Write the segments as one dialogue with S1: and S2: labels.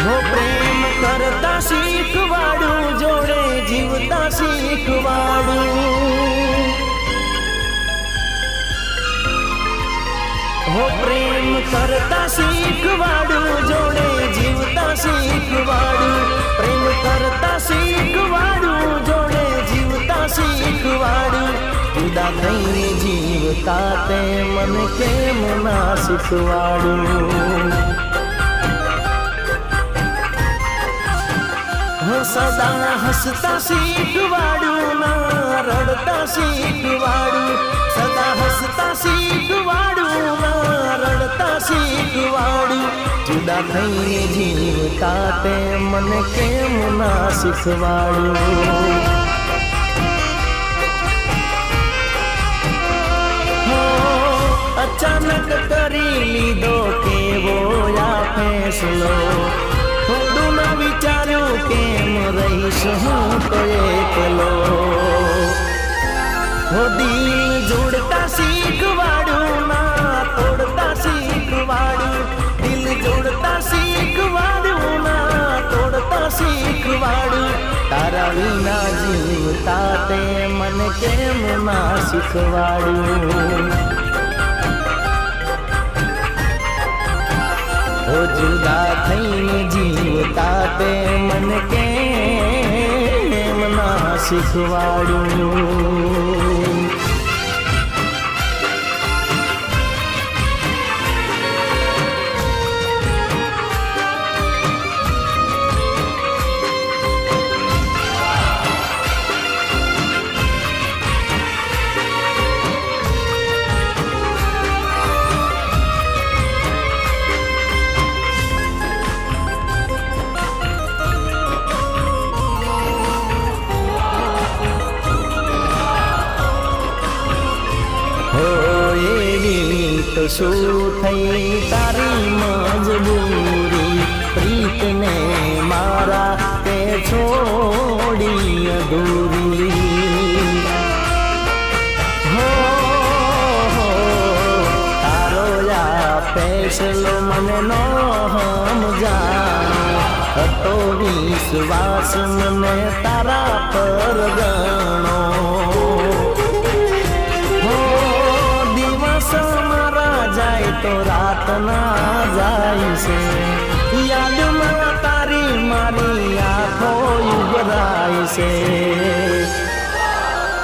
S1: हो प्रेम करता शीखवाडू जोड़े जीवता शीखवाडू हो प्रेम करता शीखवाडू जोड़े जीवता शीखवाडू प्रेम करता शीखवाडू जोड़े जीवता शीखवाडू जुदा थईने जीवता ते मन केम ना शीखवाडू हो सदा हसता शीखवाडू ना रड़ता शीखवाडू सदा हसता शीखवाडू ना रड़ता शीखवाडू जुदा थईने जीवता ते मन केम ना शीखवाडू हो अचानक करी लीधो केवो या फैसलो थोड़ू न विचार्यो केम रहीश हूँ तो एकलो हो दिल जोड़ता शीखवाडू ना तोड़ता शीखवाडू दिल जोड़ता शीखवाडू ना तोड़ता शीखवाडू तारा विना जीवता ते मन केम ना शीखवाडू हो जुदा थईने जीवता ते मन केम ना शीखवाडू तो शू थई तारी मजबूरी प्रीत ने मारा ते छोड़ी अधूरी हो तारो या फैसलो मन नो हम जानो तो विश्वास मने तारा पर गणो तो रात ना जाई से याद में तारी मारी आँखों उभराई से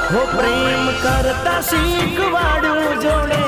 S1: हो प्रेम करता शीखवाडू जोड़े